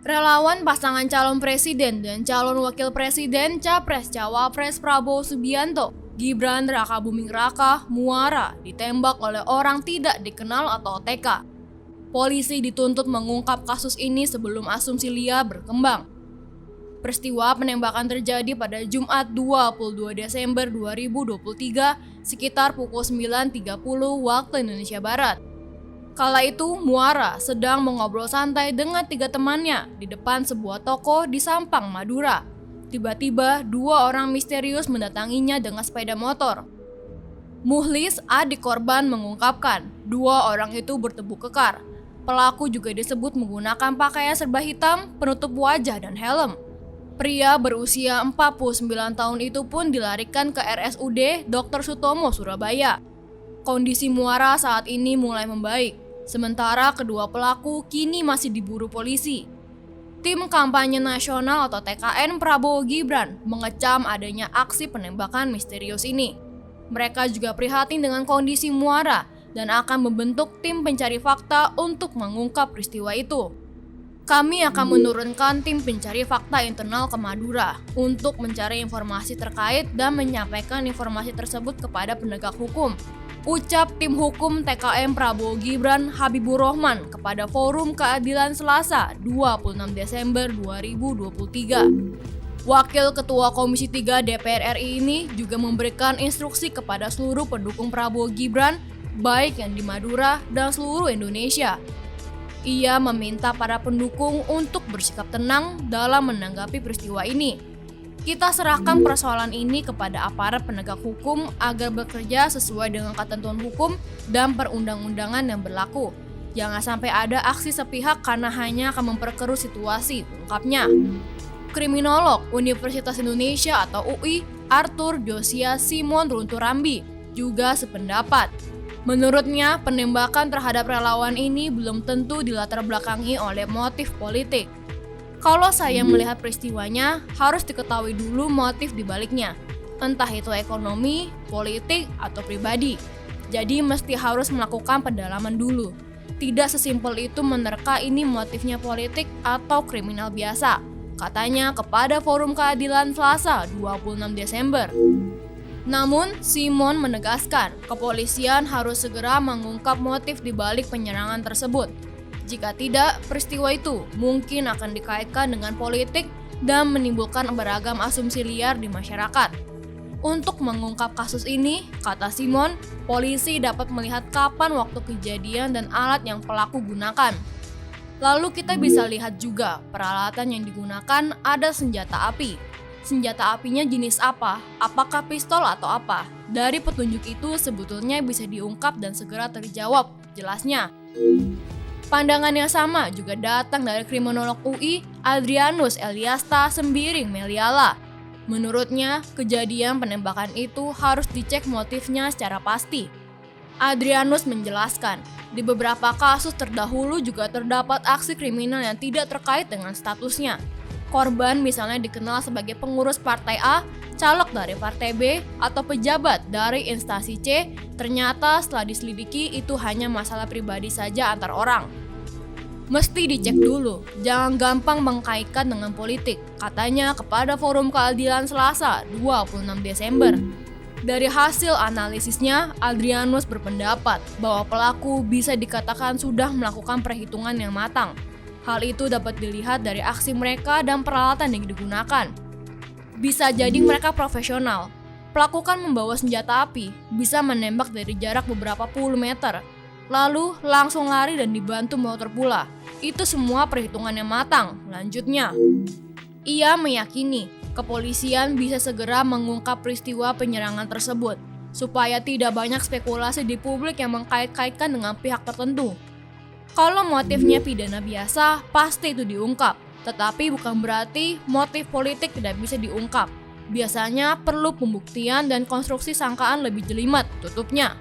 Relawan pasangan calon presiden dan calon wakil presiden Capres-Cawapres Prabowo Subianto, Gibran Rakabuming Raka, Muara, ditembak oleh orang tidak dikenal atau OTK. Polisi dituntut mengungkap kasus ini sebelum asumsi liar berkembang. Peristiwa penembakan terjadi pada Jumat 22 Desember 2023 sekitar pukul 9.30 waktu Indonesia Barat. Kala itu, Muara sedang mengobrol santai dengan 3 temannya di depan sebuah toko di Sampang, Madura. Tiba-tiba, 2 orang misterius mendatanginya dengan sepeda motor. Muhlis, adik korban, mengungkapkan 2 orang itu bertubuh kekar. Pelaku juga disebut menggunakan pakaian serba hitam, penutup wajah dan helm. Pria berusia 49 tahun itu pun dilarikan ke RSUD Dr. Sutomo, Surabaya. Kondisi Muara saat ini mulai membaik. Sementara kedua pelaku kini masih diburu polisi. Tim Kampanye Nasional atau TKN Prabowo Gibran mengecam adanya aksi penembakan misterius ini. Mereka juga prihatin dengan kondisi Muara dan akan membentuk tim pencari fakta untuk mengungkap peristiwa itu. Kami akan menurunkan tim pencari fakta internal ke Madura untuk mencari informasi terkait dan menyampaikan informasi tersebut kepada penegak hukum, ucap tim hukum TKN Prabowo Gibran Habibur Rahman kepada Forum Keadilan Selasa 26 Desember 2023. Wakil Ketua Komisi 3 DPR RI ini juga memberikan instruksi kepada seluruh pendukung Prabowo Gibran, baik yang di Madura dan seluruh Indonesia. Ia meminta para pendukung untuk bersikap tenang dalam menanggapi peristiwa ini. Kita serahkan persoalan ini kepada aparat penegak hukum agar bekerja sesuai dengan ketentuan hukum dan perundang-undangan yang berlaku. Jangan sampai ada aksi sepihak karena hanya akan memperkeruh situasi, ungkapnya. Kriminolog Universitas Indonesia atau UI, Arthur Josia Simon Runturambi, juga sependapat. Menurutnya, penembakan terhadap relawan ini belum tentu dilatar belakangi oleh motif politik. Kalau saya melihat peristiwanya, harus diketahui dulu motif dibaliknya, entah itu ekonomi, politik, atau pribadi. Jadi mesti harus melakukan pendalaman dulu. Tidak sesimpel itu menerka ini motifnya politik atau kriminal biasa, katanya kepada Forum Keadilan Selasa 26 Desember. Namun, Simon menegaskan kepolisian harus segera mengungkap motif dibalik penyerangan tersebut. Jika tidak, peristiwa itu mungkin akan dikaitkan dengan politik dan menimbulkan beragam asumsi liar di masyarakat. Untuk mengungkap kasus ini, kata Simon, polisi dapat melihat kapan waktu kejadian dan alat yang pelaku gunakan. Lalu kita bisa lihat juga peralatan yang digunakan, ada senjata api. Senjata apinya jenis apa? Apakah pistol atau apa? Dari petunjuk itu sebetulnya bisa diungkap dan segera terjawab, jelasnya. Pandangan yang sama juga datang dari kriminolog UI Adrianus Eliasta Sembiring Meliala. Menurutnya, kejadian penembakan itu harus dicek motifnya secara pasti. Adrianus menjelaskan, di beberapa kasus terdahulu juga terdapat aksi kriminal yang tidak terkait dengan statusnya. Korban misalnya dikenal sebagai pengurus partai A, caleg dari partai B, atau pejabat dari instansi C, ternyata setelah diselidiki itu hanya masalah pribadi saja antar orang. Mesti dicek dulu, jangan gampang mengkaitkan dengan politik, katanya kepada Forum Keadilan Selasa 26 Desember. Dari hasil analisisnya, Adrianus berpendapat bahwa pelaku bisa dikatakan sudah melakukan perhitungan yang matang. Hal itu dapat dilihat dari aksi mereka dan peralatan yang digunakan. Bisa jadi mereka profesional. Pelaku kan membawa senjata api, bisa menembak dari jarak beberapa puluh meter. Lalu langsung lari dan dibantu motor pula. Itu semua perhitungan yang matang, lanjutnya. Ia meyakini kepolisian bisa segera mengungkap peristiwa penyerangan tersebut, supaya tidak banyak spekulasi di publik yang mengkait-kaitkan dengan pihak tertentu. Kalau motifnya pidana biasa, pasti itu diungkap. Tetapi bukan berarti motif politik tidak bisa diungkap. Biasanya perlu pembuktian dan konstruksi sangkaan lebih jelimet, tutupnya.